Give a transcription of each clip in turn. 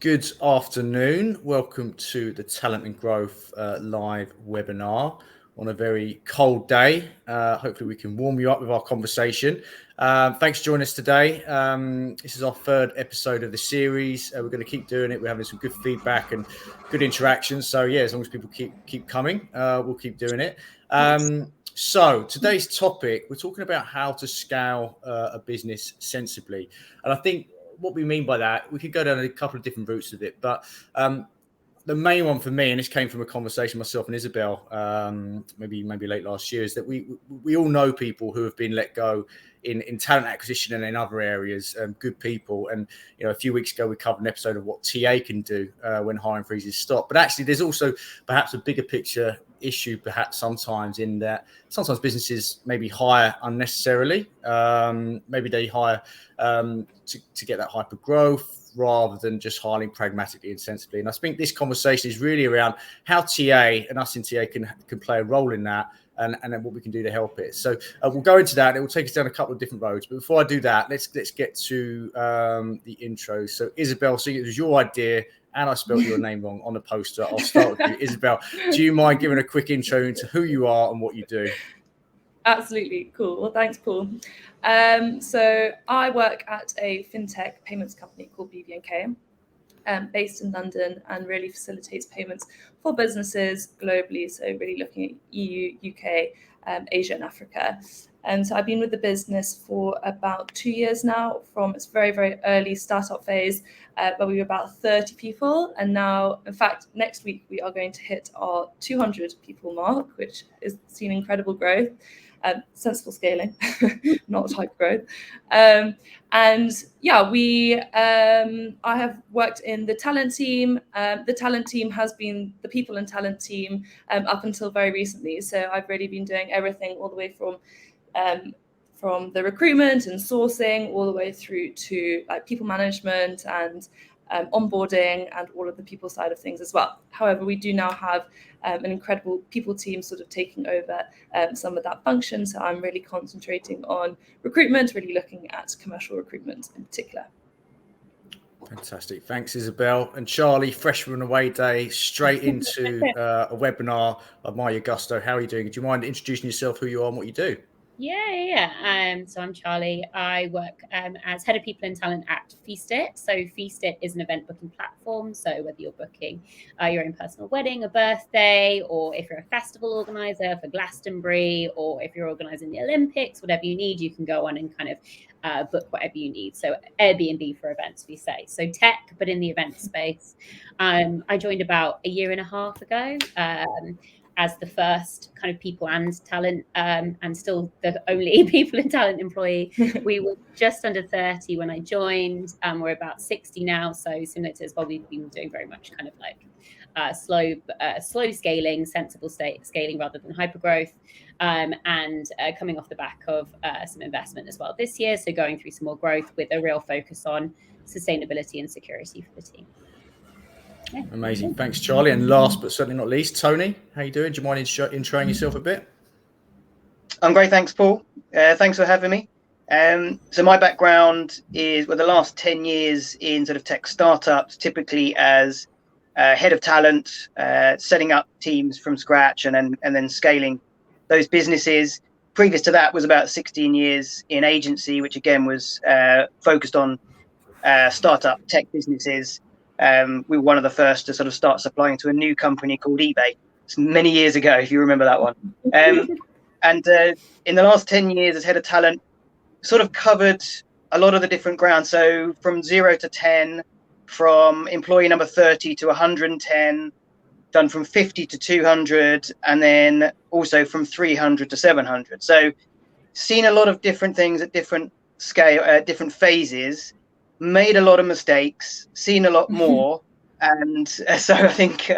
Good afternoon. Welcome to the Talent and Growth live webinar on a very cold day. Hopefully we can warm you up with our conversation. Thanks for joining us today. This is our third episode of the series. We're going to keep doing it. We're having some good feedback and good interactions. So yeah, as long as people keep coming, we'll keep doing it. So today's topic, we're talking about how to scale a business sensibly. And I think what we mean by that, we could go down a couple of different routes with it, but the main one for me, and this came from a conversation myself and Isabel, maybe late last year, is that we all know people who have been let go in talent acquisition and in other areas, good people. And a few weeks ago we covered an episode of what TA can do when hiring freezes stop. But actually, there's also perhaps a bigger picture issue, perhaps sometimes, in that sometimes businesses maybe hire unnecessarily. Maybe they hire to get that hyper growth, rather than just hiring pragmatically and sensibly. And I think this conversation is really around how TA and us in TA can play a role in that, and then what we can do to help it. So we'll go into that. It will take us down a couple of different roads. But before I do that, let's get to the intro. So Isabel, so it was your idea, and I spelled your name wrong on the poster. I'll start with you. Isabel, do you mind giving a quick intro into who you are and what you do? Absolutely. Cool. Well, thanks, Paul. So I work at a fintech payments company called BB&K, based in London, and really facilitates payments for businesses globally. So really looking at EU, UK, Asia and Africa. And so I've been with the business for about 2 years now, from its very, very early startup phase, where we were about 30 people. And now, in fact, next week, we are going to hit our 200 people mark, which is seen incredible growth. Sensible scaling, not hyper growth. And yeah, I have worked in the talent team. The talent team has been the people and talent team up until very recently. So I've really been doing everything all the way from the recruitment and sourcing all the way through to people management and onboarding and all of the people side of things as well. However, we do now have an incredible people team sort of taking over some of that function. So I'm really concentrating on recruitment, really looking at commercial recruitment in particular. Fantastic. Thanks, Isabel. And Charlie, freshman away day, straight into a webinar. Admire your gusto. How are you doing? Do you mind introducing yourself, who you are and what you do? Yeah. So I'm Charlie. I work as head of people and talent at Feast.it. So Feast.it is an event booking platform. So whether you're booking your own personal wedding, a birthday, or if you're a festival organizer for Glastonbury, or if you're organizing the Olympics, whatever you need, you can go on and kind of book whatever you need. So Airbnb for events, we say. So tech, but in the event space. I joined about a year and a half ago. As the first kind of people and talent, and still the only people and talent employee. We were just under 30 when I joined. We're about 60 now, so similar to as well, we've been doing very much kind of like slow scaling, sensible scaling rather than hypergrowth, and coming off the back of some investment as well this year. So going through some more growth with a real focus on sustainability and security for the team. Yeah. Amazing. Thanks, Charlie. And last but certainly not least, Tony, how you doing? Do you mind introing yourself a bit? I'm great. Thanks, Paul. Thanks for having me. So my background is the last 10 years in sort of tech startups, typically as head of talent, setting up teams from scratch and then scaling those businesses. Previous to that was about 16 years in agency, which again was focused on startup tech businesses. We were one of the first to sort of start supplying to a new company called eBay. It's many years ago, if you remember that one. And in the last 10 years as head of talent, sort of covered a lot of the different ground. So from 0 to 10, from employee number 30 to 110, done from 50 to 200, and then also from 300 to 700. So seen a lot of different things at different scale, different phases. Made a lot of mistakes, seen a lot more, and so I think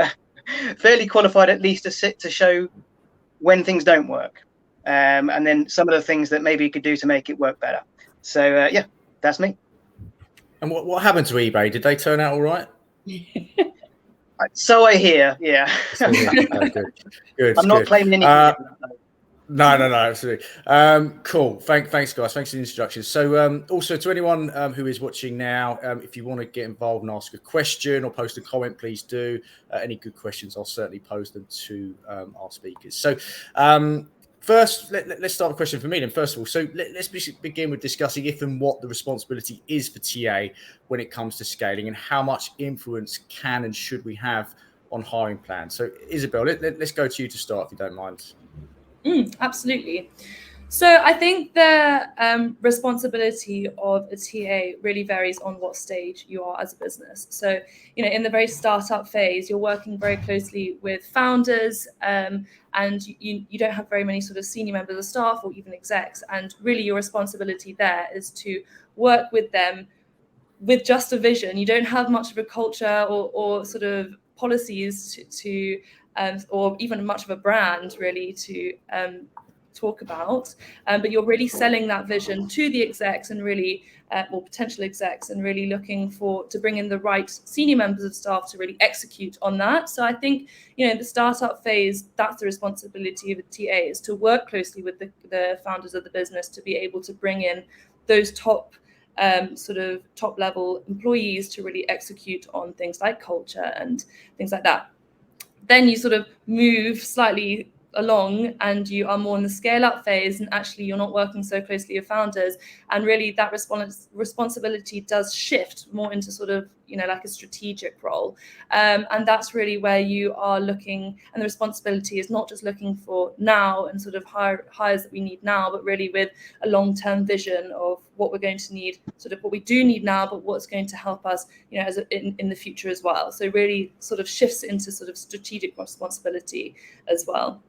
fairly qualified at least to show when things don't work, and then some of the things that maybe you could do to make it work better. So yeah, that's me. And what happened to eBay? Did they turn out all right? So I hear, yeah. Good. I'm not claiming anything. No, absolutely. Cool. Thanks, guys. Thanks for the introduction. So, also to anyone who is watching now, if you want to get involved and ask a question or post a comment, please do. Any good questions, I'll certainly pose them to our speakers. So, first, let's start with a question for me then. First of all, so let's begin with discussing if and what the responsibility is for TA when it comes to scaling, and how much influence can and should we have on hiring plans. So, Isabel, let's go to you to start, if you don't mind. Absolutely. So I think the responsibility of a TA really varies on what stage you are as a business. So, in the very startup phase, you're working very closely with founders, and you don't have very many sort of senior members of staff or even execs. And really your responsibility there is to work with them with just a vision. You don't have much of a culture or sort of policies to or even much of a brand really to talk about, but you're really selling that vision to the execs and really or potential execs, and really looking to bring in the right senior members of staff to really execute on that. So I think the startup phase, that's the responsibility of a TA, is to work closely with the founders of the business to be able to bring in those top level employees to really execute on things like culture and things like that. Then you sort of move slightly along and you are more in the scale up phase, and actually you're not working so closely with founders, and really that responsibility does shift more into sort of like a strategic role, and that's really where you are looking, and the responsibility is not just looking for now and sort of hires that we need now, but really with a long-term vision of what we're going to need, sort of what we do need now, but what's going to help us in the future as well. So really sort of shifts into sort of strategic responsibility as well.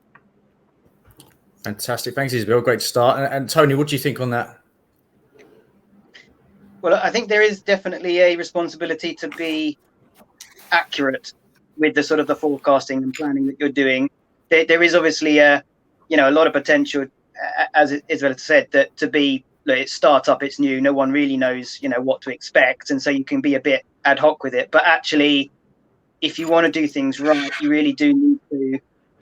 Fantastic. Thanks, Isabel. Great to start. And Tony, what do you think on that? Well, I think there is definitely a responsibility to be accurate with the sort of the forecasting and planning that you're doing. There is obviously a lot of potential, as Isabel said, that to be it's startup, it's new, no one really knows what to expect, and so you can be a bit ad hoc with it. But actually, if you want to do things right, you really do need to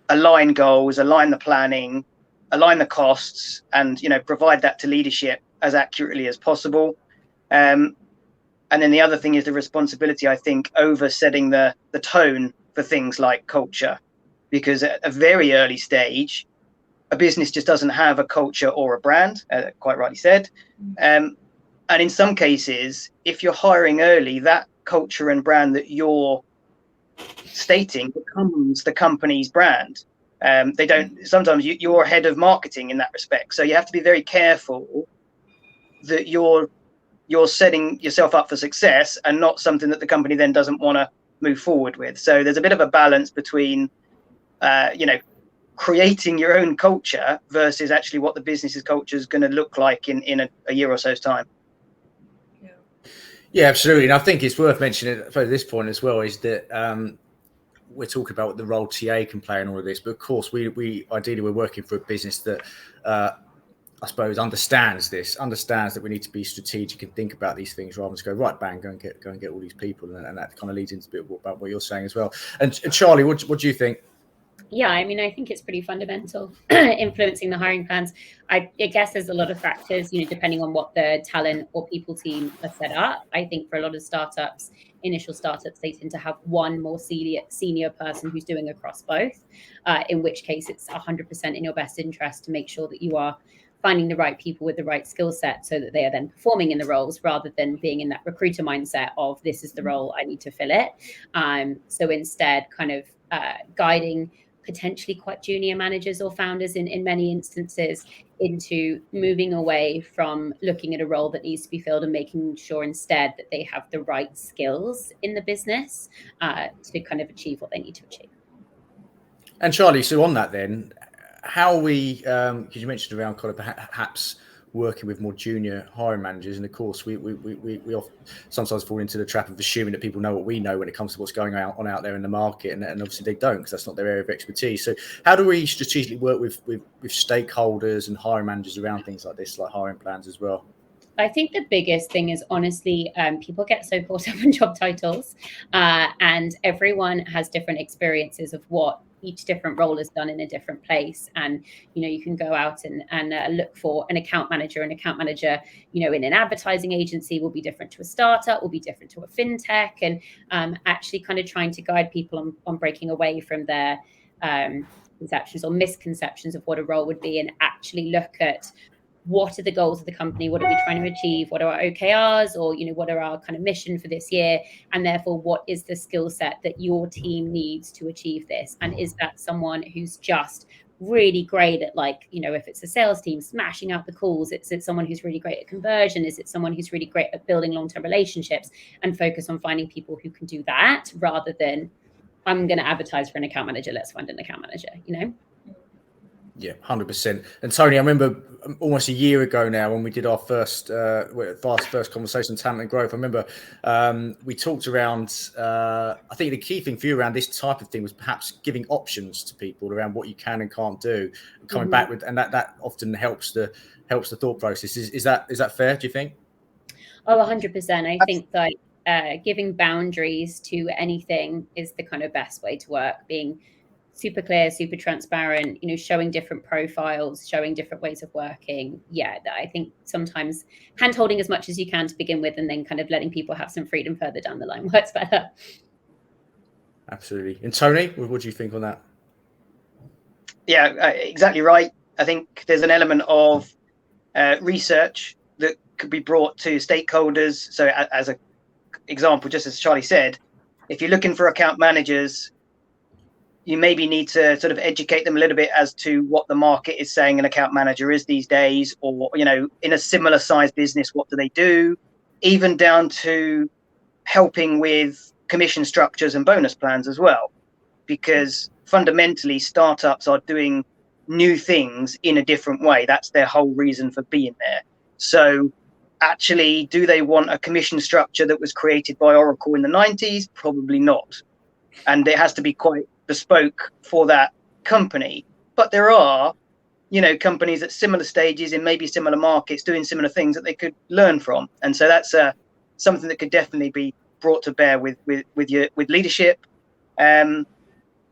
align goals, align the planning, align the costs, and provide that to leadership as accurately as possible. And then the other thing is the responsibility, I think, over setting the tone for things like culture, because at a very early stage, a business just doesn't have a culture or a brand, quite rightly said. And in some cases, if you're hiring early, that culture and brand that you're stating becomes the company's brand. They don't. Sometimes you're head of marketing in that respect, so you have to be very careful that you're setting yourself up for success and not something that the company then doesn't want to move forward with. So there's a bit of a balance between creating your own culture versus actually what the business's culture is going to look like in a year or so's time. Yeah, absolutely. And I think it's worth mentioning at this point as well is that we're talking about what the role TA can play in all of this, but of course we ideally we're working for a business that I suppose understands that we need to be strategic and think about these things rather than just go right bang, go and get all these people, and that kind of leads into a bit about what you're saying as well. And Charlie, what do you think? Yeah, I mean, I think it's pretty fundamental influencing the hiring plans. I guess there's a lot of factors, depending on what the talent or people team are set up. I think for a lot of startups, initial startups, they tend to have one more senior person who's doing across both, in which case it's 100% in your best interest to make sure that you are finding the right people with the right skill set so that they are then performing in the roles rather than being in that recruiter mindset of this is the role, I need to fill it. So instead kind of guiding potentially quite junior managers or founders in many instances into moving away from looking at a role that needs to be filled and making sure instead that they have the right skills in the business to kind of achieve what they need to achieve. And Charlie, so on that then, how we, because you mentioned around kind of perhaps working with more junior hiring managers, and of course we sometimes fall into the trap of assuming that people know what we know when it comes to what's going on out there in the market, and obviously they don't because that's not their area of expertise. So how do we strategically work with stakeholders and hiring managers around things like this, like hiring plans as well? I think the biggest thing is honestly, people get so caught up in job titles, and everyone has different experiences of what each different role is done in a different place. And, you can go out and look for an account manager. An account manager, in an advertising agency will be different to a startup, will be different to a fintech, and actually kind of trying to guide people on breaking away from their conceptions or misconceptions of what a role would be, and actually look at what are the goals of the company, what are we trying to achieve, what are our OKRs, or what are our kind of mission for this year, and therefore what is the skill set that your team needs to achieve this. And is that someone who's just really great at, like, if it's a sales team, smashing out the calls? Is it someone who's really great at conversion? Is it someone who's really great at building long-term relationships? And focus on finding people who can do that, rather than, I'm going to advertise for an account manager, let's find an account manager, Yeah, 100%. And Tony, I remember almost a year ago now when we did our first conversation, talent and growth. I remember we talked around, I think the key thing for you around this type of thing was perhaps giving options to people around what you can and can't do, and coming back with, and that often helps the thought process. Is that fair, do you think? Oh, 100%. I think that giving boundaries to anything is the kind of best way to work, being super clear, super transparent, showing different profiles, showing different ways of working. Yeah, I think sometimes hand-holding as much as you can to begin with, and then kind of letting people have some freedom further down the line works better. Absolutely. And Tony, what do you think on that? Yeah, exactly right. I think there's an element of research that could be brought to stakeholders. So as an example, just as Charlie said, if you're looking for account managers, you maybe need to sort of educate them a little bit as to what the market is saying an account manager is these days, or, in a similar size business, what do they do? Even down to helping with commission structures and bonus plans as well, because fundamentally startups are doing new things in a different way. That's their whole reason for being there. So actually, do they want a commission structure that was created by Oracle in the 90s? Probably not. And it has to be quite bespoke for that company. But there are, companies at similar stages in maybe similar markets doing similar things that they could learn from. And so that's something that could definitely be brought to bear with leadership. And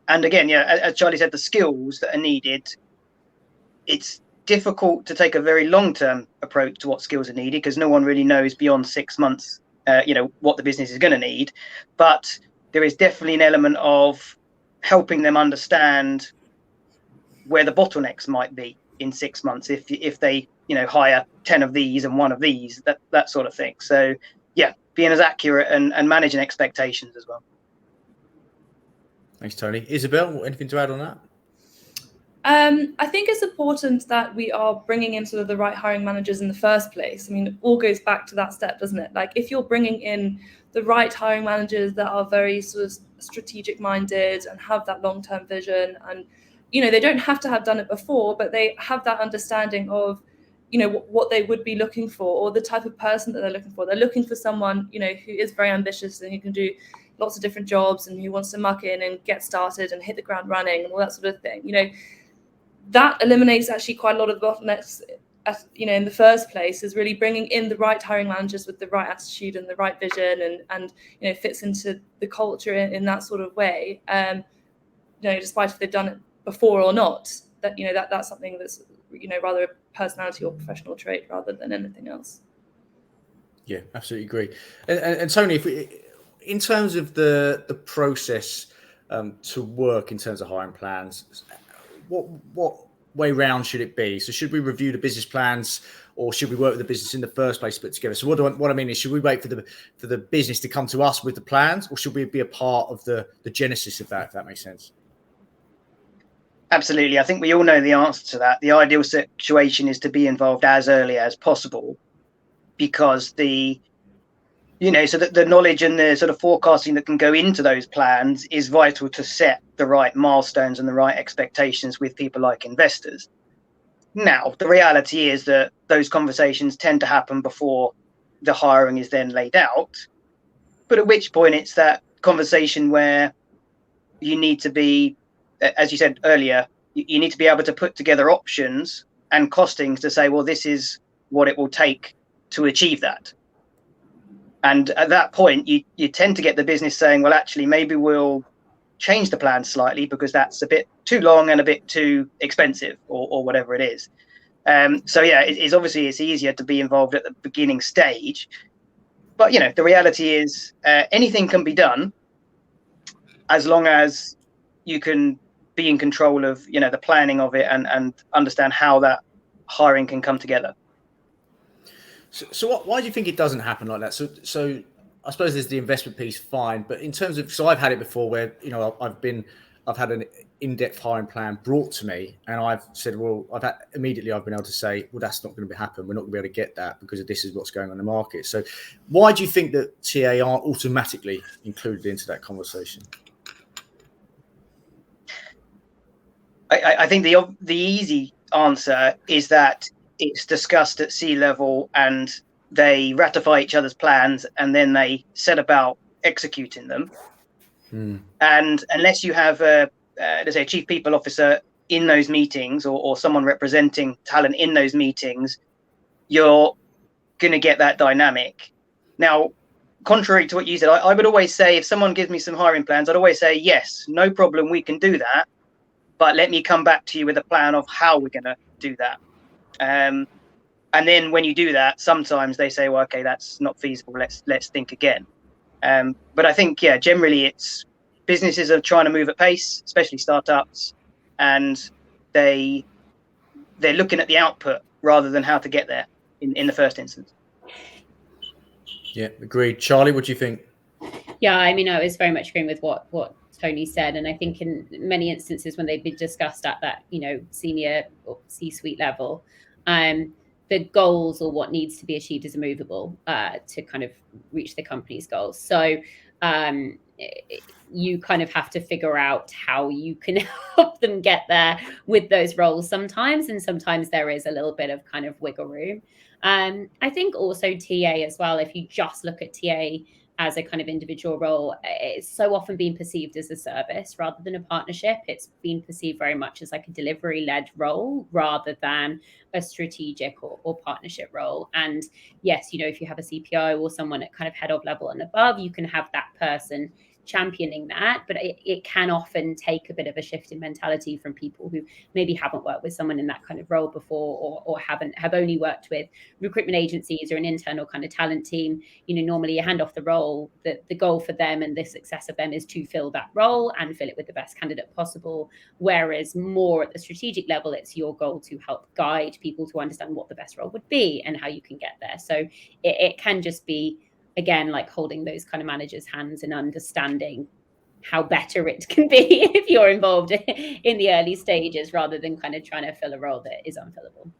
again, as Charlie said, the skills that are needed, it's difficult to take a very long-term approach to what skills are needed, because no one really knows beyond 6 months, what the business is going to need. But there is definitely an element of helping them understand where the bottlenecks might be in 6 months if they hire 10 of these and 1 of these, that sort of thing. So yeah, being as accurate and managing expectations as well. Thanks, Tony. Isabel, anything to add on that? I think it's important that we are bringing in sort of the right hiring managers in the first place. I mean, it all goes back to that step, doesn't it? Like, if you're bringing in the right hiring managers that are very sort of strategic minded and have that long-term vision, and, they don't have to have done it before, but they have that understanding of, what they would be looking for, or the type of person that they're looking for. They're looking for someone, who is very ambitious and who can do lots of different jobs, and who wants to muck in and get started and hit the ground running and all that sort of thing. That eliminates actually quite a lot of the bottlenecks, in the first place, is really bringing in the right hiring managers with the right attitude and the right vision, and fits into the culture in that sort of way. Despite if they've done it before or not, that's something that's rather a personality or professional trait rather than anything else. Yeah, absolutely agree. And Tony, in terms of the process to work in terms of hiring plans, what way round should it be? So should we review the business plans, or should we work with the business in the first place to put together? So what I mean is, should we wait for the business to come to us with the plans, or should we be a part of the genesis of that, if that makes sense? Absolutely. I think we all know the answer to that. The ideal situation is to be involved as early as possible, because the knowledge and the sort of forecasting that can go into those plans is vital to set the right milestones and the right expectations with people like investors. Now, the reality is that those conversations tend to happen before the hiring is then laid out, but at which point it's that conversation where you need to be, as you said earlier, you need to be able to put together options and costings to say, well, this is what it will take to achieve that. And at that point, you tend to get the business saying, well, actually, maybe we'll change the plan slightly because that's a bit too long and a bit too expensive, or whatever it is. So yeah, it's obviously it's easier to be involved at the beginning stage, but the reality is anything can be done as long as you can be in control of the planning of it and understand how that hiring can come together. So why do you think it doesn't happen like that? So I suppose there's the investment piece, fine, but in terms of, so I've had it before where I've had an in-depth hiring plan brought to me, and I've said, well, immediately I've been able to say, well, that's not going to happen. We're not going to be able to get that because this is what's going on in the market. So why do you think that TA aren't automatically included into that conversation? I think the easy answer is that it's discussed at C-level and they ratify each other's plans and then they set about executing them. And unless you have let's say a chief people officer in those meetings or someone representing talent in those meetings, you're going to get that dynamic. Now, contrary to what you said, I would always say, if someone gives me some hiring plans, I'd always say, yes, no problem, we can do that. But let me come back to you with a plan of how we're going to do that. And then when you do that, sometimes they say, well, okay, that's not feasible. Let's think again. But I think, yeah, generally it's businesses are trying to move at pace, especially startups, and they're looking at the output rather than how to get there in the first instance. Yeah, agreed. Charlie, what do you think? Yeah, I mean, I was very much agreeing with what Tony said, and I think in many instances when they've been discussed at that senior or C-suite level, the goals or what needs to be achieved is immovable to kind of reach the company's goals. So you kind of have to figure out how you can help them get there with those roles sometimes, and sometimes there is a little bit of kind of wiggle room. I think also TA as well, if you just look at TA as a kind of individual role, it's so often being perceived as a service rather than a partnership. It's been perceived very much as like a delivery-led role rather than a strategic or partnership role. And yes, if you have a CPO or someone at kind of head of level and above, you can have that person championing that, but it can often take a bit of a shift in mentality from people who maybe haven't worked with someone in that kind of role before, or have only worked with recruitment agencies or an internal kind of talent team. Normally you hand off the role, the goal for them and the success of them is to fill that role and fill it with the best candidate possible, whereas more at the strategic level, it's your goal to help guide people to understand what the best role would be and how you can get there. So it can just be, again, like holding those kind of managers' hands and understanding how better it can be if you're involved in the early stages rather than kind of trying to fill a role that is unfillable.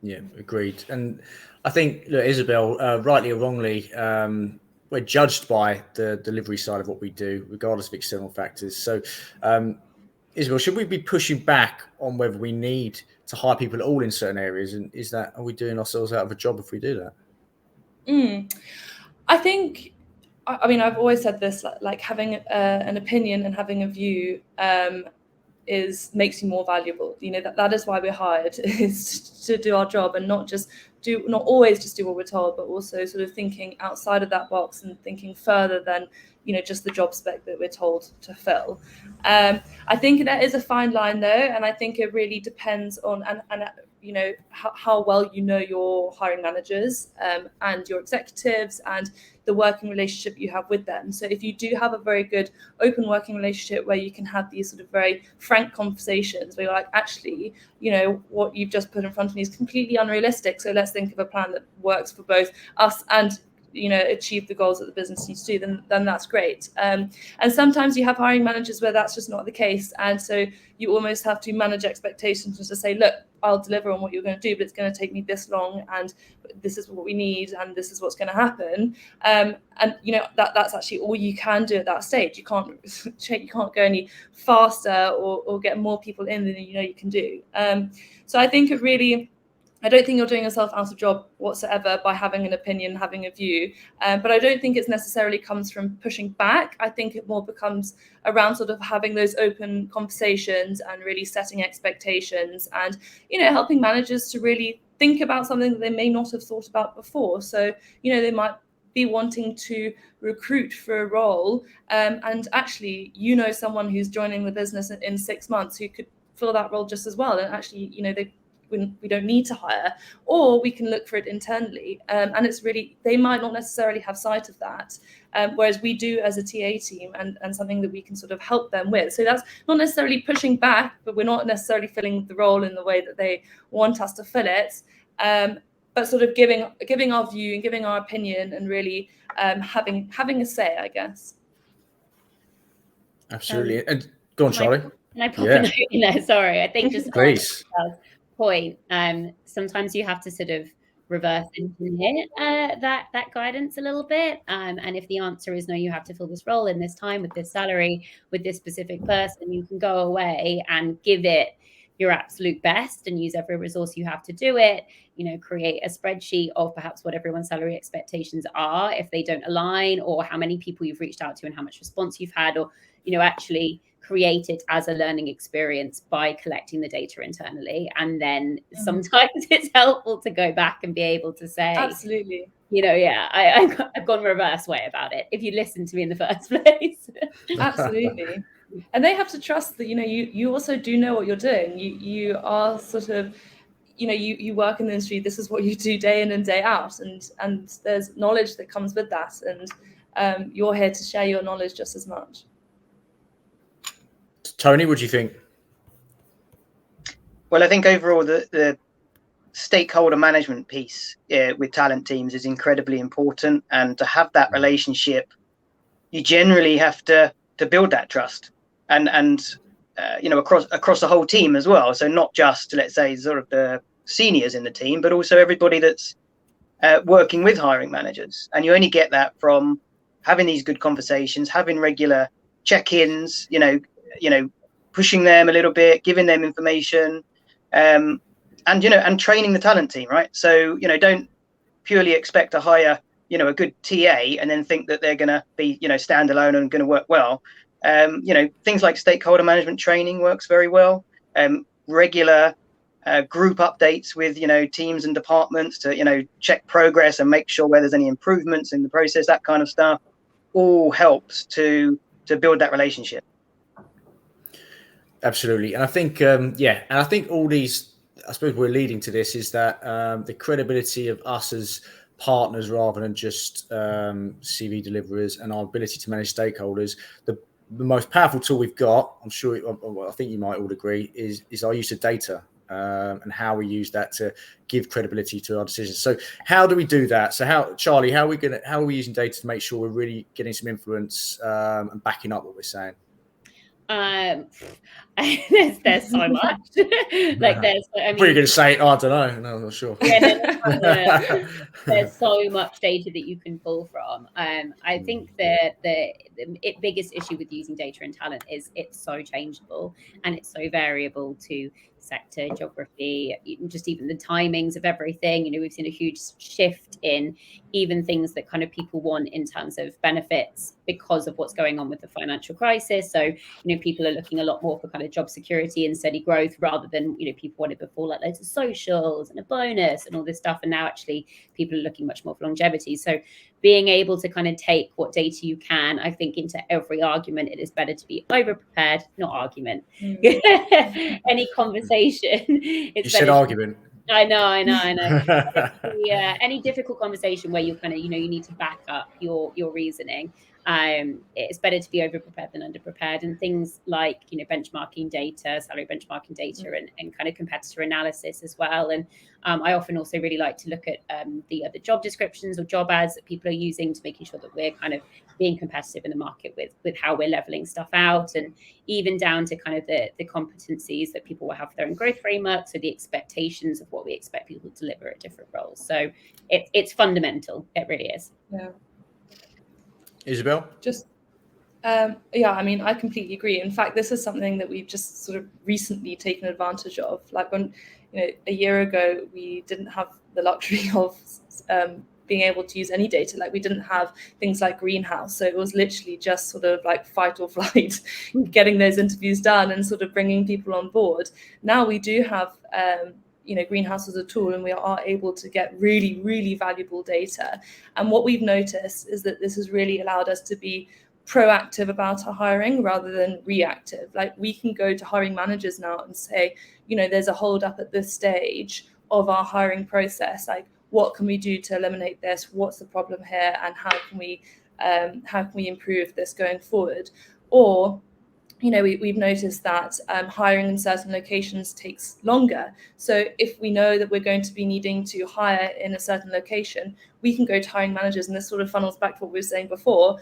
Yeah, agreed. And I think, look, Isabel, rightly or wrongly, we're judged by the delivery side of what we do, regardless of external factors. So, Isabel, should we be pushing back on whether we need to hire people at all in certain areas? And are we doing ourselves out of a job if we do that? I think, I mean, I've always said this, like having an opinion and having a view makes you more valuable. That is why we're hired, is to do our job and not always just do what we're told, but also sort of thinking outside of that box and thinking further than just the job spec that we're told to fill. I think that is a fine line though, and I think it really depends on how well your hiring managers and your executives and the working relationship you have with them. So if you do have a very good open working relationship where you can have these sort of very frank conversations where you're like, actually, what you've just put in front of me is completely unrealistic, so let's think of a plan that works for both us and achieve the goals that the business needs to do, then that's great. And sometimes you have hiring managers where that's just not the case. And so you almost have to manage expectations and to say, look, I'll deliver on what you're going to do, but it's going to take me this long, and this is what we need, and this is what's going to happen. And that's actually all you can do at that stage. You can't go any faster or get more people in than you can do. So I think I don't think you're doing yourself out of job whatsoever by having an opinion, having a view. But I don't think it necessarily comes from pushing back. I think it more becomes around sort of having those open conversations and really setting expectations and, helping managers to really think about something that they may not have thought about before. So, they might be wanting to recruit for a role, and actually, someone who's joining the business in 6 months who could fill that role just as well, and actually, we don't need to hire, or we can look for it internally. And it's really, they might not necessarily have sight of that, whereas we do as a TA team, and something that we can sort of help them with. So that's not necessarily pushing back, but we're not necessarily filling the role in the way that they want us to fill it. But sort of giving our view and giving our opinion, and really having a say, I guess. Absolutely. And go on, Charlie. Can I pop a note in there? Sorry, I think just please. Point. Sometimes you have to sort of reverse engineer that guidance a little bit. And if the answer is no, you have to fill this role in this time with this salary with this specific person, you can go away and give it your absolute best and use every resource you have to do it. Create a spreadsheet of perhaps what everyone's salary expectations are if they don't align, or how many people you've reached out to and how much response you've had, or actually create it as a learning experience by collecting the data internally. And then sometimes it's helpful to go back and be able to say, absolutely, I've gone reverse way about it, if you listen to me in the first place. Absolutely. And they have to trust that, you also do know what you're doing. You are sort of, you work in the industry, this is what you do day in and day out. And there's knowledge that comes with that. And you're here to share your knowledge just as much. Tony, what do you think? Well, I think overall the stakeholder management piece with talent teams is incredibly important. And to have that relationship, you generally have to build that trust. And across the whole team as well. So not just, let's say, sort of the seniors in the team, but also everybody that's working with hiring managers. And you only get that from having these good conversations, having regular check-ins, pushing them a little bit, giving them information, and training the talent team, right? So, don't purely expect to hire, a good TA and then think that they're going to be, standalone and going to work well. Things like stakeholder management training works very well. Regular group updates with, teams and departments to, check progress and make sure where there's any improvements in the process, that kind of stuff, all helps to build that relationship. Absolutely. And I think, I think all these, I suppose we're leading to this, is that the credibility of us as partners rather than just CV deliverers, and our ability to manage stakeholders, the most powerful tool we've got, I'm sure, I think you might all agree, is our use of data and how we use that to give credibility to our decisions. So how do we do that? So Charlie, how are we using data to make sure we're really getting some influence and backing up what we're saying? There's so much. What are you going to say? Oh, I don't know. No, I'm not sure. There's so much data that you can pull from. I think the biggest issue with using data and talent is it's so changeable and it's so variable to sector, geography, just even the timings of everything. We've seen a huge shift in even things that kind of people want in terms of benefits because of what's going on with the financial crisis. So, people are looking a lot more for kind of job security and steady growth rather than, people wanted before, like loads of socials and a bonus and all this stuff. And now actually people are looking much more for longevity. So being able to kind of take what data you can, I think, into every argument, it is better to be over prepared, not argument. Any conversation. You said argument. I know. Yeah, any difficult conversation where you kind of, you need to back up your reasoning. It's better to be over prepared than under prepared, and things like benchmarking data, salary benchmarking data, and kind of competitor analysis as well. And I often also really like to look at the other job descriptions or job ads that people are using to making sure that we're kind of being competitive in the market with how we're leveling stuff out, and even down to kind of the competencies that people will have for their own growth framework, so the expectations of what we expect people to deliver at different roles. So it's fundamental. It really is. Yeah. Isabel? I completely agree. In fact, this is something that we've just sort of recently taken advantage of. Like when, a year ago, we didn't have the luxury of being able to use any data. Like we didn't have things like Greenhouse. So it was literally just sort of like fight or flight, getting those interviews done and sort of bringing people on board. Now we do have Greenhouse as a tool, and we are able to get really, really valuable data. And what we've noticed is that this has really allowed us to be proactive about our hiring rather than reactive. Like, we can go to hiring managers now and say, there's a hold up at this stage of our hiring process. Like, what can we do to eliminate this? What's the problem here? And how can we improve this going forward? Or we've noticed that hiring in certain locations takes longer. So if we know that we're going to be needing to hire in a certain location, we can go to hiring managers, and this sort of funnels back to what we were saying before,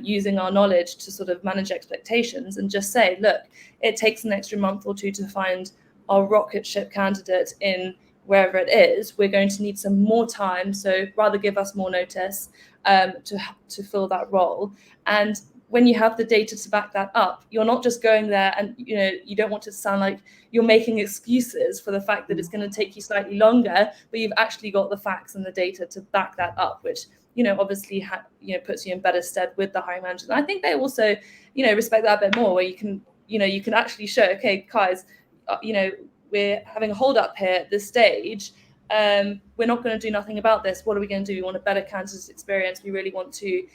using our knowledge to sort of manage expectations and just say, look, it takes an extra month or two to find our rocket ship candidate in wherever it is. We're going to need some more time, so rather give us more notice to fill that role. And when you have the data to back that up, you're not just going there and you don't want to sound like you're making excuses for the fact that it's going to take you slightly longer, but you've actually got the facts and the data to back that up, which obviously puts you in better stead with the hiring managers. And I think they also respect that a bit more, where you can actually show, okay, guys, we're having a hold up here at this stage. We're not going to do nothing about this. What are we going to do? We want a better candidate experience. We really want to,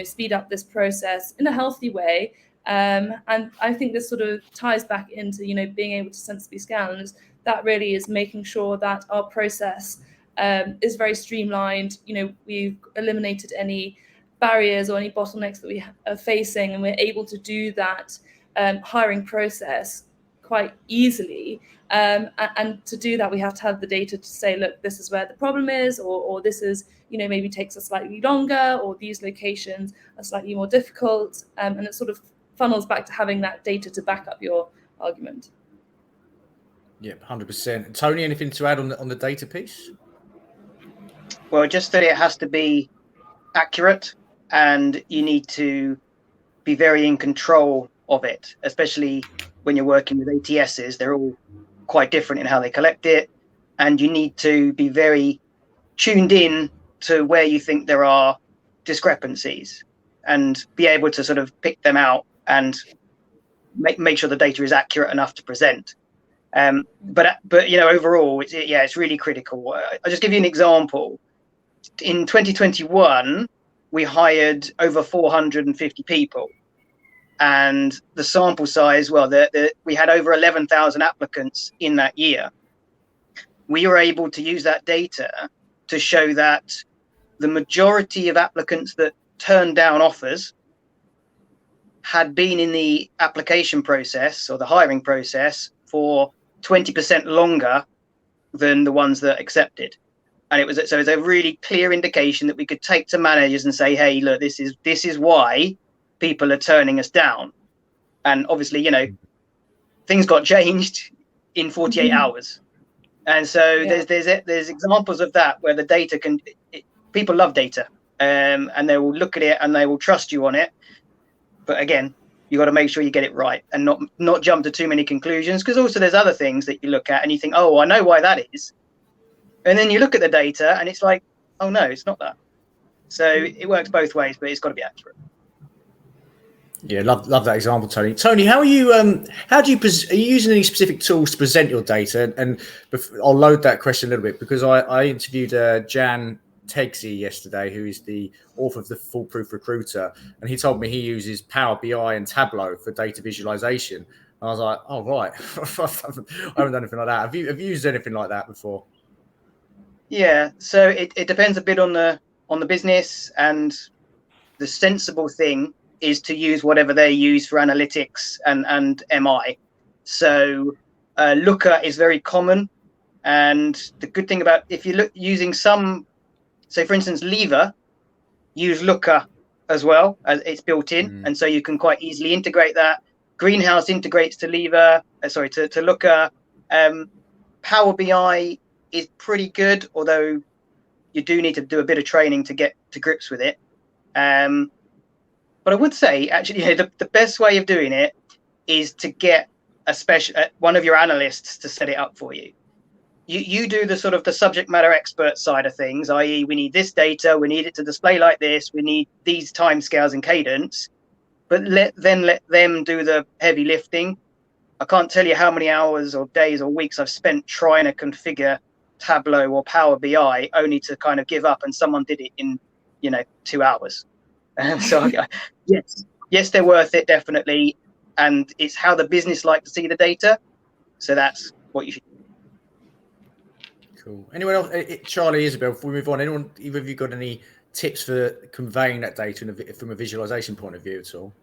speed up this process in a healthy way. And I think this sort of ties back into, being able to sensibly scale. And that really is making sure that our process is very streamlined. We've eliminated any barriers or any bottlenecks that we are facing, and we're able to do that hiring process quite easily. And to do that, we have to have the data to say, look, this is where the problem is, or this is, maybe takes us slightly longer, or these locations are slightly more difficult. And it sort of funnels back to having that data to back up your argument. Yeah, 100%. Tony, anything to add on the data piece? Well, just that it has to be accurate, and you need to be very in control of it, especially when you're working with ATSs. They're all quite different in how they collect it, and you need to be very tuned in to where you think there are discrepancies and be able to sort of pick them out and make sure the data is accurate enough to present. But overall, it's really critical. I'll just give you an example. In 2021, we hired over 450 people. And the sample size, we had over 11,000 applicants in that year. We were able to use that data to show that the majority of applicants that turned down offers had been in the application process or the hiring process for 20% longer than the ones that accepted. And it was a really clear indication that we could take to managers and say, hey, look, this is why people are turning us down. And obviously, things got changed in 48 hours. And so there's examples of that where the data people love data, and they will look at it and they will trust you on it. But again, you got to make sure you get it right and not jump to too many conclusions, because also there's other things that you look at and you think, oh, I know why that is. And then you look at the data and it's like, oh no, it's not that. So it works both ways, but it's got to be accurate. Yeah, love that example, Tony. Tony, how are you? Are you using any specific tools to present your data? And I'll load that question a little bit, because I interviewed Jan Tegsey yesterday, who is the author of the Foolproof Recruiter, and he told me he uses Power BI and Tableau for data visualization. And I was like, oh right, I haven't done anything like that. Have you used anything like that before? Yeah, so it depends a bit on the business, and the sensible thing is to use whatever they use for analytics and MI. So Looker is very common, and the good thing about, if you look using some, say for instance Lever, use Looker as well, as it's built in, and so you can quite easily integrate that. Greenhouse integrates to Lever, to Looker. Power BI is pretty good, although you do need to do a bit of training to get to grips with it. But I would say, actually, the best way of doing it is to get one of your analysts to set it up for you. You do the sort of the subject matter expert side of things, i.e. we need this data, we need it to display like this, we need these timescales and cadence, but let them do the heavy lifting. I can't tell you how many hours or days or weeks I've spent trying to configure Tableau or Power BI only to kind of give up, and someone did it in 2 hours. And so yes, they're worth it, definitely, and it's how the business like to see the data. So that's what you should. Cool. Anyone else? Charlie, Isabel, before we move on, either of you got any tips for conveying that data from a visualization point of view at all?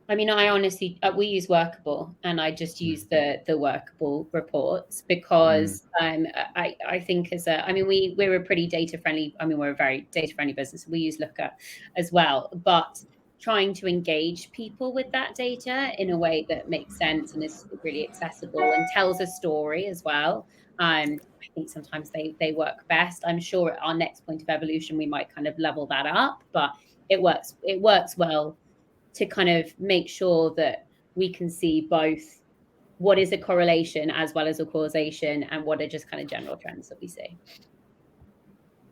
I mean, I honestly, we use Workable, and I just use the Workable reports because I think we're a pretty data friendly. I mean, we're a very data friendly business. We use Looker as well, but trying to engage people with that data in a way that makes sense and is really accessible and tells a story as well. I think sometimes they work best. I'm sure at our next point of evolution, we might kind of level that up, but it works well to kind of make sure that we can see both what is a correlation as well as a causation and what are just kind of general trends that we see.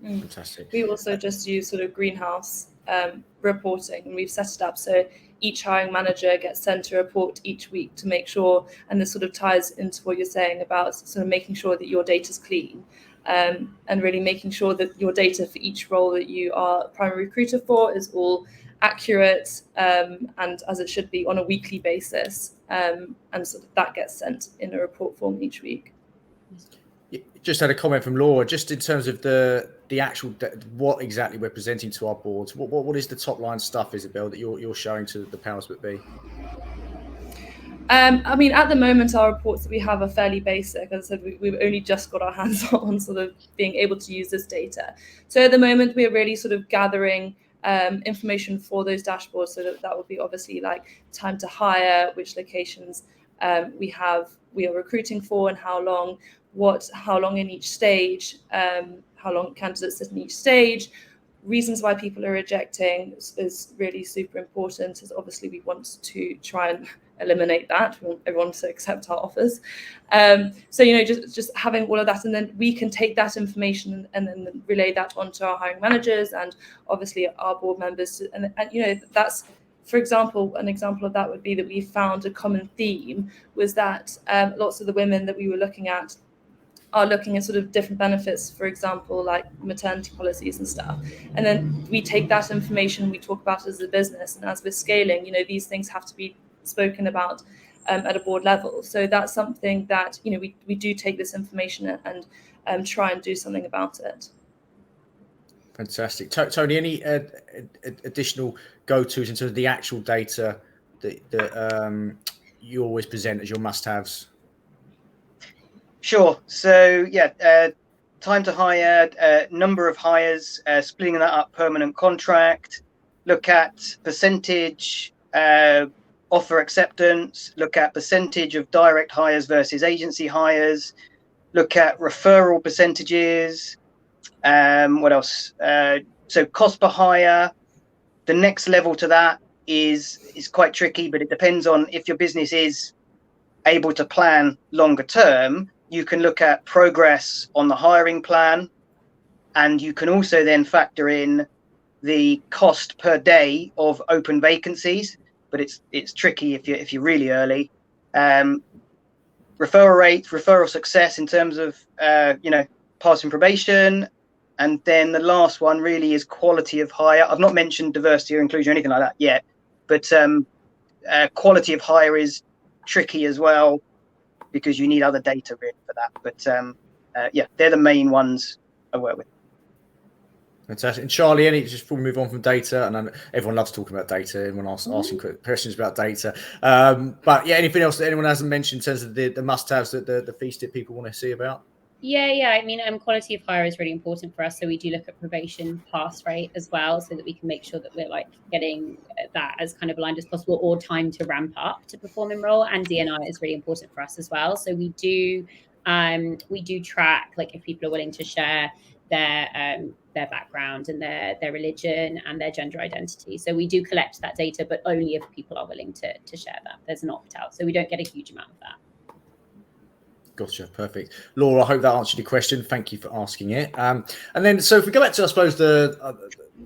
Fantastic. We also just use sort of greenhouse reporting, and we've set it up so each hiring manager gets sent a report each week to make sure, and this sort of ties into what you're saying about sort of making sure that your data's clean, and really making sure that your data for each role that you are primary recruiter for is all accurate and as it should be on a weekly basis, and so that gets sent in a report form each week. Just had a comment from Laura, just in terms of the actual what exactly we're presenting to our boards. What is the top line stuff, Isabel, that you're showing to the powers that be? I mean, at the moment, our reports that we have are fairly basic. As I said, we've only just got our hands on sort of being able to use this data. So at the moment, we're really sort of gathering information for those dashboards. So that would be obviously like time to hire, which locations we are recruiting for, and how long in each stage, how long candidates sit in each stage. Reasons why people are rejecting is really super important, as obviously we want to try and eliminate that. We want everyone to accept our offers. So just having all of that, and then we can take that information and then relay that onto our hiring managers and obviously our board members. And that's, for example, an example of that would be that we found a common theme was that lots of the women that we were looking at are looking at sort of different benefits, for example, like maternity policies and stuff. And then we take that information, we talk about it as a business, and as we're scaling, these things have to be spoken about at a board level. So that's something that, we do take this information and try and do something about it. Fantastic. Tony, any additional go-tos in terms of the actual data that you always present as your must-haves? Sure. So time to hire, number of hires, splitting that up, permanent contract, look at percentage, offer acceptance, look at percentage of direct hires versus agency hires, look at referral percentages. What else? So cost per hire. The next level to that is quite tricky, but it depends on if your business is able to plan longer term. You can look at progress on the hiring plan, and you can also then factor in the cost per day of open vacancies. But it's tricky if you're really early. Referral rate, referral success in terms of passing probation, and then the last one really is quality of hire. I've not mentioned diversity or inclusion or anything like that yet, but quality of hire is tricky as well, because you need other data really for that. But they're the main ones I work with. Fantastic. And Charlie, just before we move on from data, and everyone loves talking about data, everyone asking questions about data. But anything else that anyone hasn't mentioned in terms of the must-haves that the Feastit people want to see about? Yeah. I mean, quality of hire is really important for us. So we do look at probation pass rate as well, so that we can make sure that we're getting that as kind of aligned as possible, or time to ramp up to performing role. And DNI is really important for us as well. So we do track if people are willing to share their background and their religion and their gender identity. So we do collect that data, but only if people are willing to share that. There's an opt-out, so we don't get a huge amount of that. Gotcha. Perfect. Laura, I hope that answered your question. Thank you for asking it. And then, so if we go back to, I suppose, the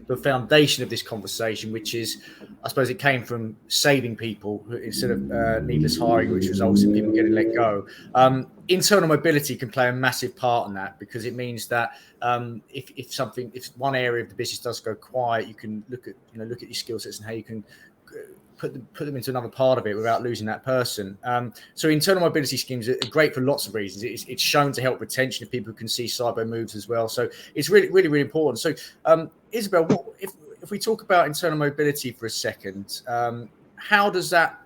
the foundation of this conversation, which is, I suppose, it came from saving people instead of needless hiring, which results in people getting let go. Internal mobility can play a massive part in that, because it means that if one area of the business does go quiet, you can look at your skill sets and how you can put them into another part of it without losing that person. So internal mobility schemes are great for lots of reasons. It's shown to help retention if people can see cyber moves as well. So it's really, really, really important. So Isabel, if we talk about internal mobility for a second, how does that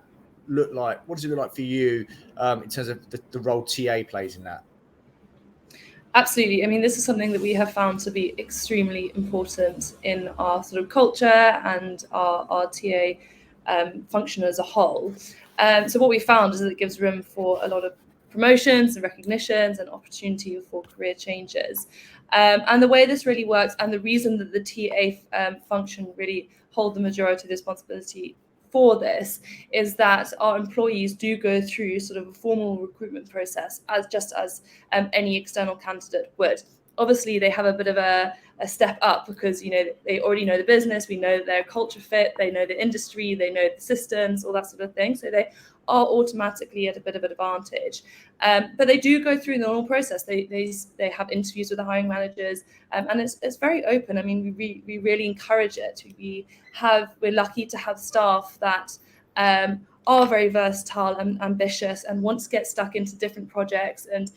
look like? What does it look like for you in terms of the role TA plays in that? Absolutely. I mean, this is something that we have found to be extremely important in our sort of culture and our TA function as a whole. So what we found is that it gives room for a lot of promotions and recognitions and opportunity for career changes. And the way this really works, and the reason that the TA function really hold the majority of the responsibility for this, is that our employees do go through sort of a formal recruitment process as any external candidate would. Obviously, they have a bit of a step up because they already know the business, we know their culture fit, they know the industry, they know the systems, all that sort of thing. So they are automatically at a bit of an advantage. But they do go through the normal process. They have interviews with the hiring managers, and it's very open. I mean, we really encourage it. We're lucky to have staff that are very versatile and ambitious and want to get stuck into different projects and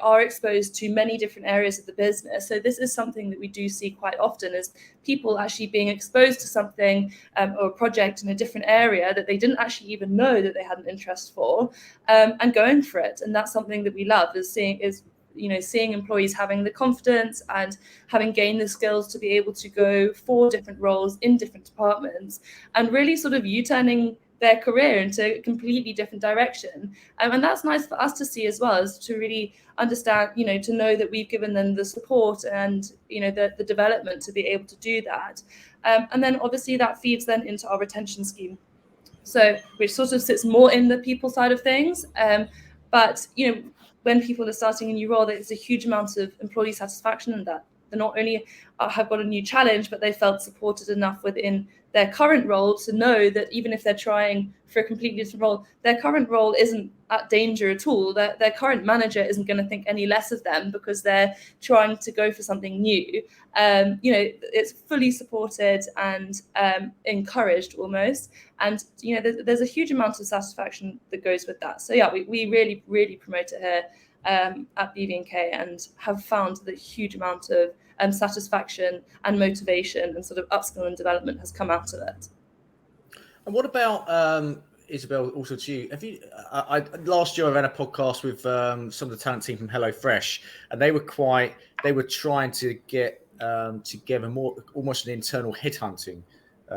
are exposed to many different areas of the business. So this is something that we do see quite often, is people actually being exposed to something or a project in a different area that they didn't actually even know that they had an interest for, and going for it. And that's something that we love, is seeing employees having the confidence and having gained the skills to be able to go for different roles in different departments and really sort of U-turning their career into a completely different direction. And that's nice for us to see as well, as to really understand, to know that we've given them the support and, the development to be able to do that. And then obviously that feeds then into our retention scheme. So which sort of sits more in the people side of things. But, when people are starting a new role, there's a huge amount of employee satisfaction in that. They not only have got a new challenge, but they felt supported enough within their current role to know that even if they're trying for a completely different role, their current role isn't at danger at all. Their current manager isn't going to think any less of them because they're trying to go for something new. It's fully supported and encouraged almost. And, there's a huge amount of satisfaction that goes with that. So, yeah, we really, really promote it here at BV&K, and have found that a huge amount of satisfaction and motivation and sort of upskill and development has come out of it. And what about Isabel? Also, to you, have you? Last year I ran a podcast with some of the talent team from HelloFresh, and they were trying to get together almost an internal headhunting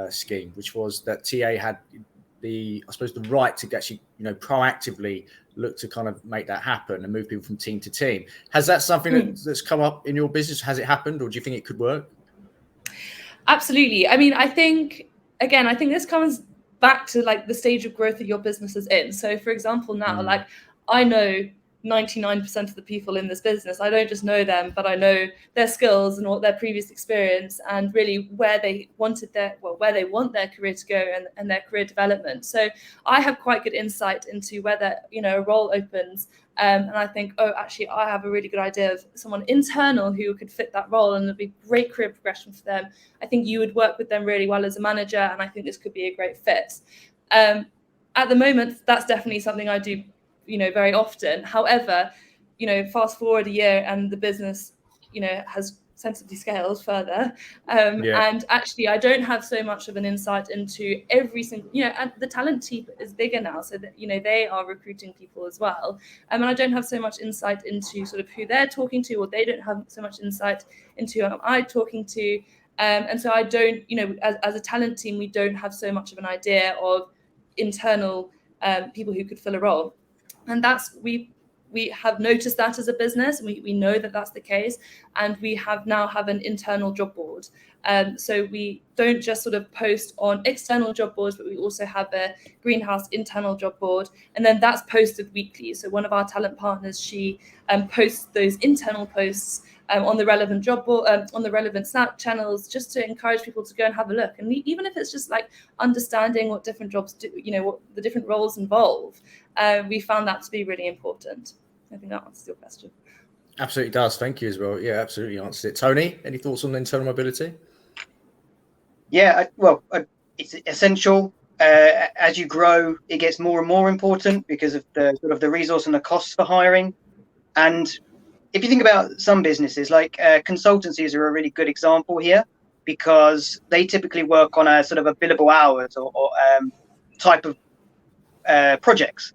scheme, which was that TA had the right to actually proactively look to kind of make that happen and move people from team to team. Has that something that's come up in your business? Has it happened, or do you think it could work? Absolutely. I mean, I think this comes back to like the stage of growth that your business is in. So for example, now, like I know 99% of the people in this business. I don't just know them, but I know their skills and all their previous experience and really where they want their career to go and their career development. So I have quite good insight into whether, a role opens and I think, oh, actually, I have a really good idea of someone internal who could fit that role and it'd be great career progression for them. I think you would work with them really well as a manager, and I think this could be a great fit. At the moment, that's definitely something I do very often. However, fast forward a year and the business, has sensibly scaled further. And actually, I don't have so much of an insight into every single, and the talent team is bigger now. So that, they are recruiting people as well. And I don't have so much insight into sort of who they're talking to, or they don't have so much insight into who I'm talking to. And so I don't, as a talent team, we don't have so much of an idea of internal people who could fill a role. And we have noticed that as a business, and we know that that's the case, and we now have an internal job board. So we don't just sort of post on external job boards, but we also have a Greenhouse internal job board, and then that's posted weekly. So one of our talent partners, she posts those internal posts on the relevant job board, on the relevant Snap channels, just to encourage people to go and have a look. And even if it's just like understanding what different jobs do, what the different roles involve, we found that to be really important. I think that answers your question. Absolutely does. Thank you as well. Yeah, absolutely answered it. Tony, any thoughts on internal mobility? Yeah, it's essential. As you grow, it gets more and more important because of the sort of the resource and the costs for hiring. And if you think about some businesses, like consultancies are a really good example here, because they typically work on a sort of a billable hours or type of projects.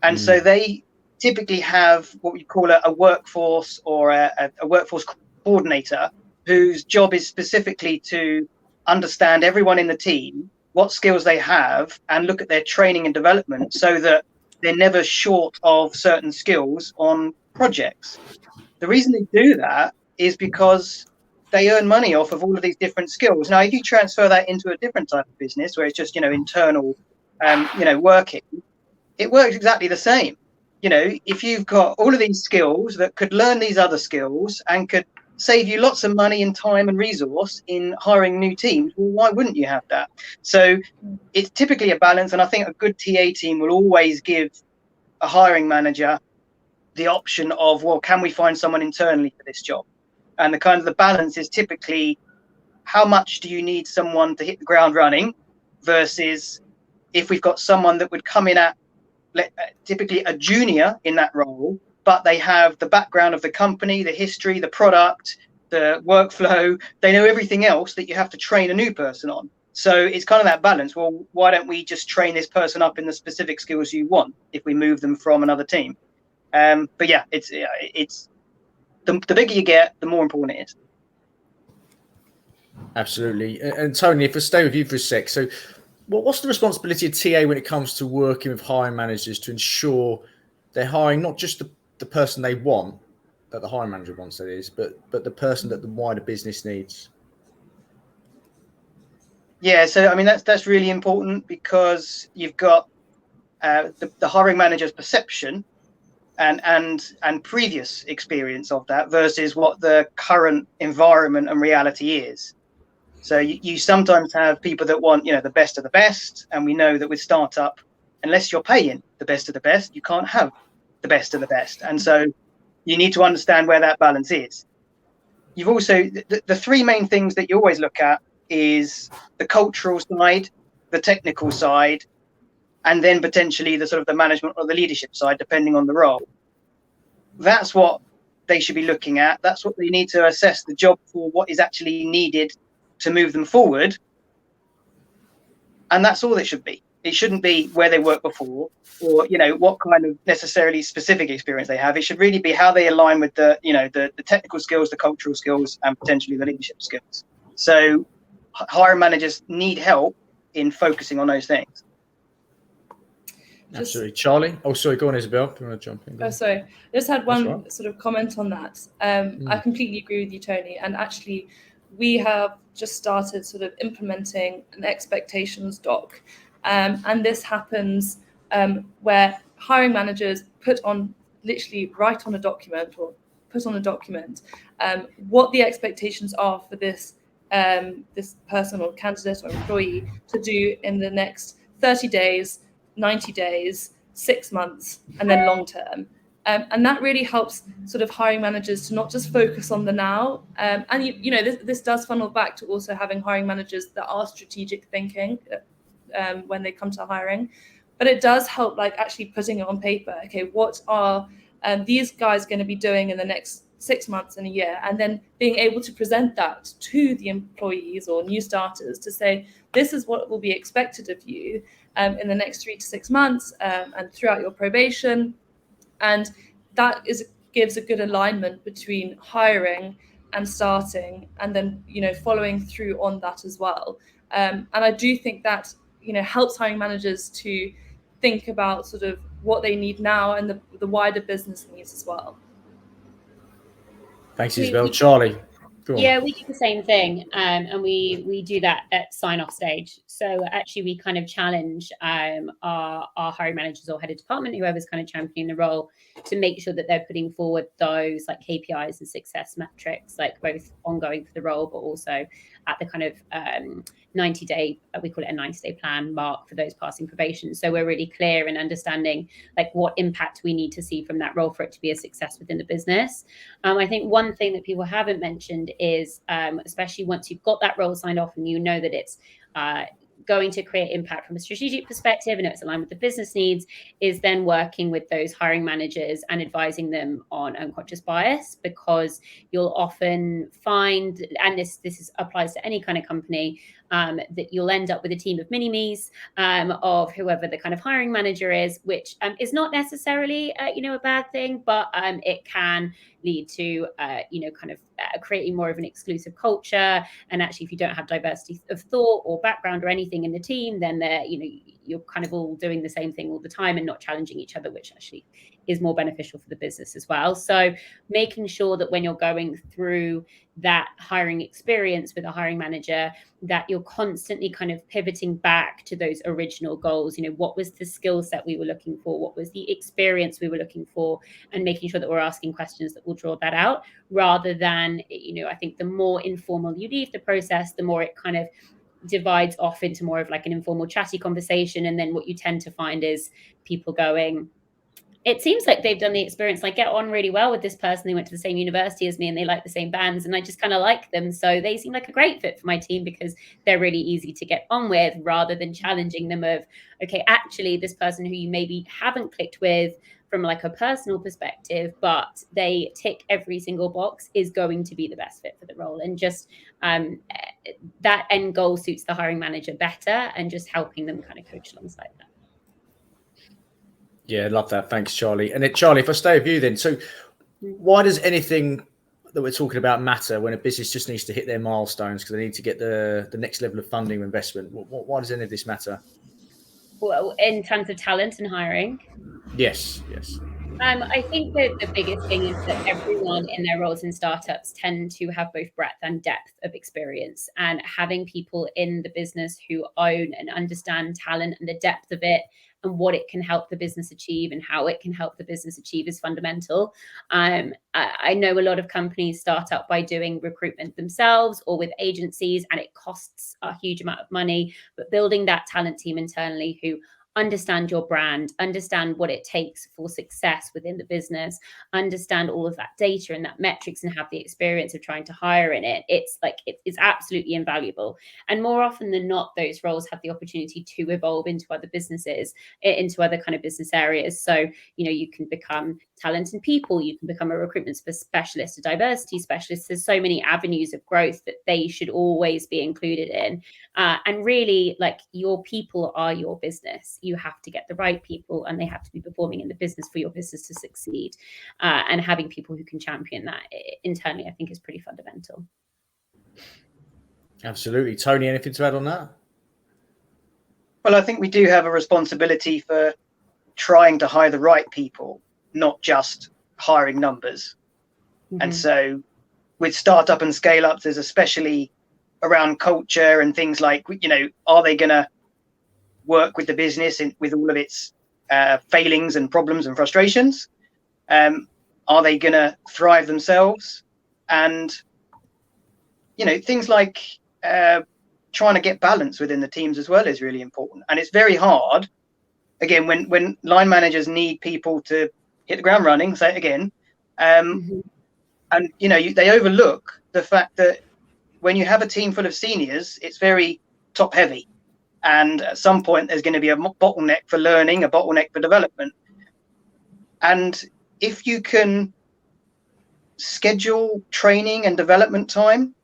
And so they typically have what we call a workforce or a workforce coordinator, whose job is specifically to understand everyone in the team, what skills they have, and look at their training and development so that they're never short of certain skills on projects. The reason they do that is because they earn money off of all of these different skills. Now, if you transfer that into a different type of business where it's just, internal, working, it works exactly the same. If you've got all of these skills that could learn these other skills and could save you lots of money and time and resource in hiring new teams, well, why wouldn't you have that? So it's typically a balance. And I think a good TA team will always give a hiring manager the option of, well, can we find someone internally for this job? And the balance is typically, how much do you need someone to hit the ground running versus if we've got someone that would come in at typically a junior in that role, but they have the background of the company, the history, the product, the workflow, they know everything else that you have to train a new person on. So it's kind of that balance. Well, why don't we just train this person up in the specific skills you want if we move them from another team? But yeah, it's the bigger you get, the more important it is. Absolutely. And Tony, if I stay with you for a sec, so what's the responsibility of TA when it comes to working with hiring managers to ensure they're hiring not just the person they want, that the hiring manager wants, that is, but the person that the wider business needs? Yeah, so I mean that's really important, because you've got the hiring manager's perception and previous experience of that versus what the current environment and reality is. So you sometimes have people that want, the best of the best. And we know that with startup, unless you're paying the best of the best, you can't have the best of the best. And so you need to understand where that balance is. You've also, the three main things that you always look at is the cultural side, the technical side, and then potentially the sort of the management or the leadership side, depending on the role. That's what they should be looking at. That's what they need to assess the job for, what is actually needed to move them forward. And that's all it should be. It shouldn't be where they worked before or, what kind of necessarily specific experience they have. It should really be how they align with the technical skills, the cultural skills, and potentially the leadership skills. So hiring managers need help in focusing on those things. Absolutely. Charlie? Oh, sorry. Go on, Isabel. Do you want to jump in? Oh, sorry. I just had one sort of comment on that. I completely agree with you, Tony. And actually, we have just started sort of implementing an expectations doc. And this happens where hiring managers write on a document or put on a document what the expectations are for this person or candidate or employee to do in the next 30 days, 90 days, 6 months, and then long term. And that really helps sort of hiring managers to not just focus on the now. And this does funnel back to also having hiring managers that are strategic thinking when they come to hiring. But it does help actually putting it on paper. Okay, what are these guys going to be doing in the next 6 months and a year? And then being able to present that to the employees or new starters to say, this is what will be expected of you in the next 3 to 6 months and throughout your probation. And that gives a good alignment between hiring and starting, and then following through on that as well. And I do think that helps hiring managers to think about sort of what they need now and the wider business needs as well. Thanks, Isabel. Charlie, go on. Yeah, we do the same thing, and we do that at sign-off stage. So actually, we kind of challenge our hiring managers or head of department, whoever's kind of championing the role, to make sure that they're putting forward those like KPIs and success metrics, like both ongoing for the role, but also at the kind of 90-day, we call it a 90-day plan mark for those passing probation. So we're really clear in understanding like what impact we need to see from that role for it to be a success within the business. I think one thing that people haven't mentioned is, especially once you've got that role signed off and you know that it's going to create impact from a strategic perspective and it's aligned with the business needs, is then working with those hiring managers and advising them on unconscious bias, because you'll often find, and this applies to any kind of company, that you'll end up with a team of mini-me's of whoever the kind of hiring manager is, which is not necessarily a bad thing, but it can lead to kind of creating more of an exclusive culture. And actually, if you don't have diversity of thought or background or anything in the team, then you're kind of all doing the same thing all the time and not challenging each other, which actually is more beneficial for the business as well. So making sure that when you're going through that hiring experience with a hiring manager, that you're constantly kind of pivoting back to those original goals. What was the skill set we were looking for? What was the experience we were looking for? And making sure that we're asking questions that will draw that out, rather than, I think the more informal you leave the process, the more it kind of divides off into more of like an informal chatty conversation. And then what you tend to find is people going, it seems like they've done the experience. I get on really well with this person. They went to the same university as me and they like the same bands and I just kind of like them. So they seem like a great fit for my team because they're really easy to get on with, rather than challenging them of, okay, actually this person who you maybe haven't clicked with from like a personal perspective, but they tick every single box, is going to be the best fit for the role. And just that end goal suits the hiring manager better, and just helping them kind of coach alongside that. Yeah, love that. Thanks, Charlie. And then, Charlie, if I stay with you then, so why does anything that we're talking about matter when a business just needs to hit their milestones because they need to get the next level of funding or investment? Why does any of this matter? Well, in terms of talent and hiring? Yes. I think that the biggest thing is that everyone in their roles in startups tend to have both breadth and depth of experience, and having people in the business who own and understand talent and the depth of it and what it can help the business achieve and how it can help the business achieve is fundamental. I know a lot of companies start up by doing recruitment themselves or with agencies, and it costs a huge amount of money, but building that talent team internally who understand your brand, understand what it takes for success within the business, understand all of that data and that metrics, and have the experience of trying to hire in it. It's absolutely invaluable. And more often than not, those roles have the opportunity to evolve into other businesses, into other kind of business areas. So, you can become talent and people, you can become a recruitment specialist, a diversity specialist. There's so many avenues of growth that they should always be included in. And really, like, your people are your business. You have to get the right people, and they have to be performing in the business for your business to succeed. And having people who can champion that internally, I think, is pretty fundamental. Absolutely. Tony, anything to add on that? Well, I think we do have a responsibility for trying to hire the right people, not just hiring numbers. Mm-hmm. And so with startup and scale ups, there's especially around culture and things like, are they going to work with the business with all of its failings and problems and frustrations? Are they going to thrive themselves? And, things like trying to get balance within the teams as well is really important. And it's very hard, again, when line managers need people to hit the ground running, say it again, mm-hmm. And, they overlook the fact that when you have a team full of seniors, it's very top heavy. And at some point, there's going to be a bottleneck for learning, a bottleneck for development. And if you can schedule training and development time,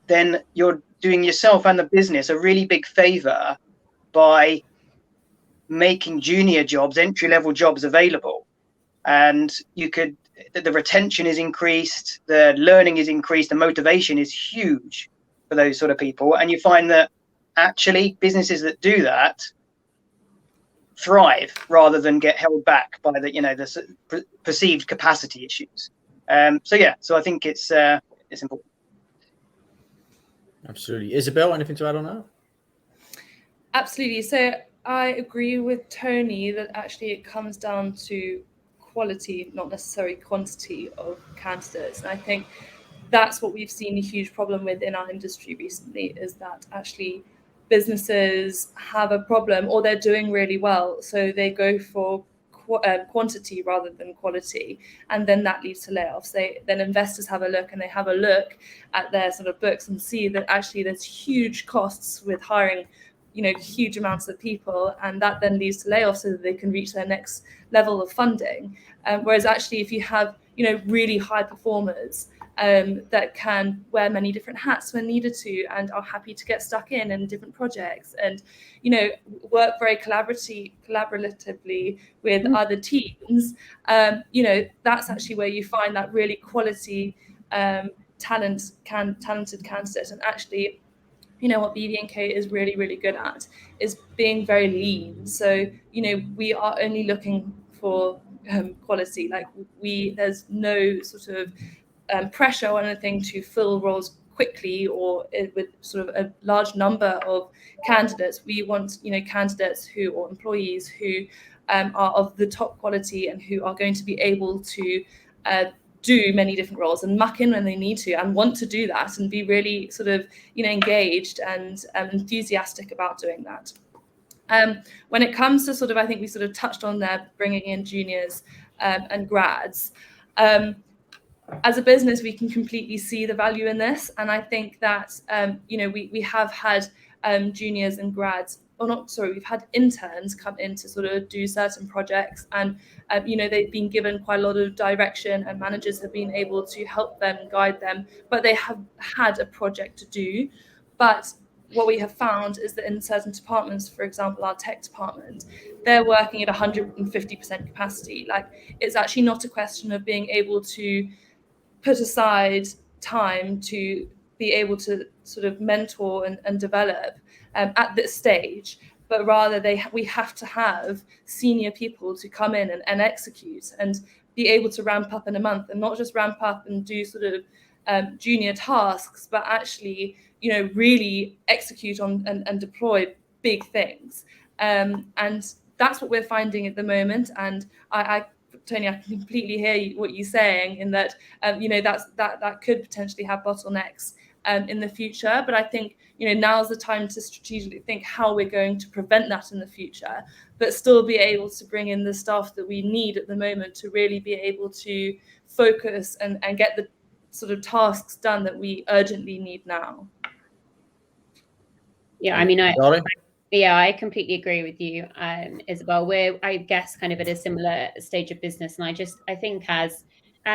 then you're doing yourself and the business a really big favor by making junior jobs, entry-level jobs available. And the retention is increased, the learning is increased, the motivation is huge for those sort of people. And you find that actually businesses that do that thrive rather than get held back by the perceived capacity issues. So I think it's important. Absolutely. Isabel, anything to add on that? Absolutely. So I agree with Tony that actually it comes down to quality, not necessarily quantity of candidates. And I think that's what we've seen a huge problem with in our industry recently, is that actually businesses have a problem, or they're doing really well, so they go for quantity rather than quality, and then that leads to layoffs. Then investors have a look, and they have a look at their sort of books and see that actually there's huge costs with hiring huge amounts of people, and that then leads to layoffs so that they can reach their next level of funding. Whereas actually if you have really high performers that can wear many different hats when needed to, and are happy to get stuck in different projects, and work very collaboratively with other teams, that's actually where you find that really quality talented candidate. And actually, what BVNK is really, really good at is being very lean. So, we are only looking for quality. Like there's no sort of pressure or anything to fill roles quickly or with sort of a large number of candidates. We want, candidates or employees who are of the top quality and who are going to be able to do many different roles and muck in when they need to, and want to do that, and be really sort of engaged and enthusiastic about doing that. When it comes to sort of, I think we sort of touched on there, bringing in juniors and grads. As a business, we can completely see the value in this, and I think that we have had juniors and grads, we've had interns come in to sort of do certain projects, and they've been given quite a lot of direction, and managers have been able to help them, guide them, but they have had a project to do. But what we have found is that in certain departments, for example, our tech department, they're working at 150% capacity. Like, it's actually not a question of being able to put aside time to be able to sort of mentor and develop at this stage, but rather we have to have senior people to come in and execute and be able to ramp up in a month, and not just ramp up and do sort of junior tasks, but actually really execute on and deploy big things. And that's what we're finding at the moment. And Tony, I can completely hear what you're saying, in that that could potentially have bottlenecks in the future. But I think now's the time to strategically think how we're going to prevent that in the future, but still be able to bring in the staff that we need at the moment to really be able to focus and get the sort of tasks done that we urgently need now. Yeah, I mean, I completely agree with you, Isabel. We're, I guess, kind of at a similar stage of business, and I think as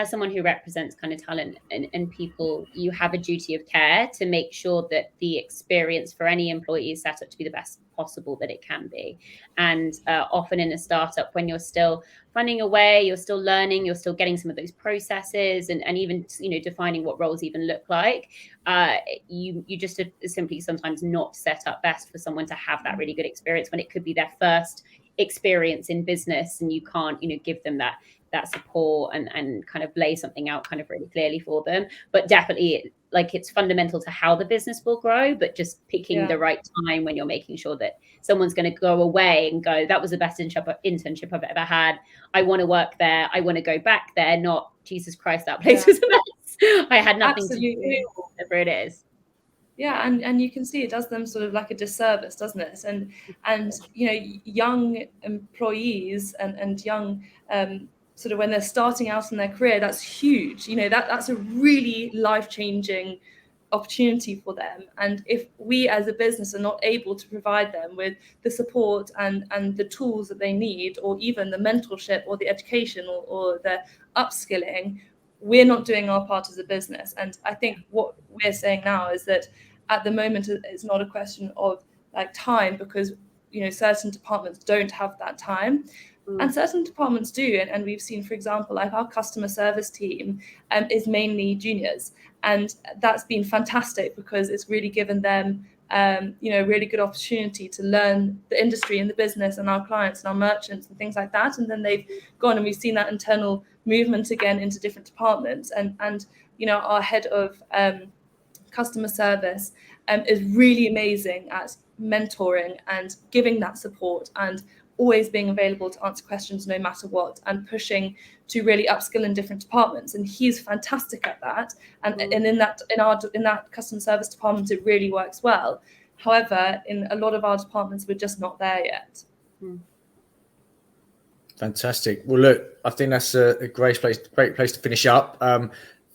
someone who represents kind of talent and people, you have a duty of care to make sure that the experience for any employee is set up to be the best possible that it can be. And often in a startup, when you're still finding a way, you're still learning, you're still getting some of those processes, and even defining what roles even look like, you just are simply sometimes not set up best for someone to have that really good experience when it could be their first experience in business, and you can't give them that support and kind of lay something out kind of really clearly for them. But definitely, like, it's fundamental to how the business will grow, but just picking the right time when you're making sure that someone's going to go away and go, that was the best internship I've ever had. I want to work there. I want to go back there. Not, Jesus Christ, that place was a mess. I had nothing to do, whatever it is. Yeah, and you can see it does them sort of like a disservice, doesn't it? And young employees and young sort of when they're starting out in their career, that's huge. That's a really life-changing opportunity for them. And if we as a business are not able to provide them with the support and the tools that they need, or even the mentorship or the education or the upskilling, we're not doing our part as a business. And I think what we're saying now is that at the moment, it's not a question of like time, because certain departments don't have that time. And certain departments do, and we've seen, for example, like our customer service team is mainly juniors, and that's been fantastic because it's really given them really good opportunity to learn the industry and the business and our clients and our merchants and things like that. And then they've gone, and we've seen that internal movement again into different departments. And our head of customer service is really amazing at mentoring and giving that support and always being available to answer questions no matter what, and pushing to really upskill in different departments. And he's fantastic at that. And in that customer service department, it really works well. However, in a lot of our departments, we're just not there yet. Fantastic. Well, look, I think that's a great place to finish up.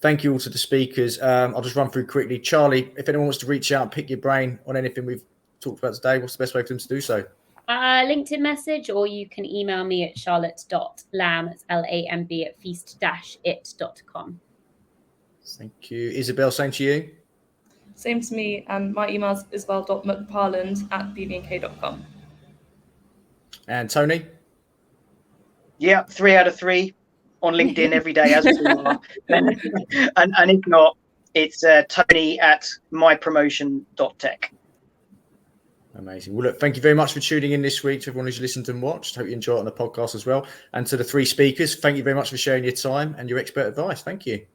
Thank you all to the speakers. I'll just run through quickly. Charlie, if anyone wants to reach out and pick your brain on anything we've talked about today, what's the best way for them to do so? LinkedIn message, or you can email me at charlotte.lamb, that's LAMB, at feast-it.com. Thank you. Isabel, same to you. Same to me. My email is isabel.mcparland@bbnk.com. And Tony? Yeah, 3 out of 3 on LinkedIn every day, as we all are. and if not, it's Tony at mypromotion.tech. Amazing. Well, look, thank you very much for tuning in this week to everyone who's listened and watched. Hope you enjoy it on the podcast as well. And to the 3 speakers, thank you very much for sharing your time and your expert advice. Thank you.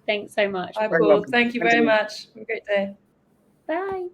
Thanks so much. Bye, Paul. Thank you very much. Have a great day. Bye.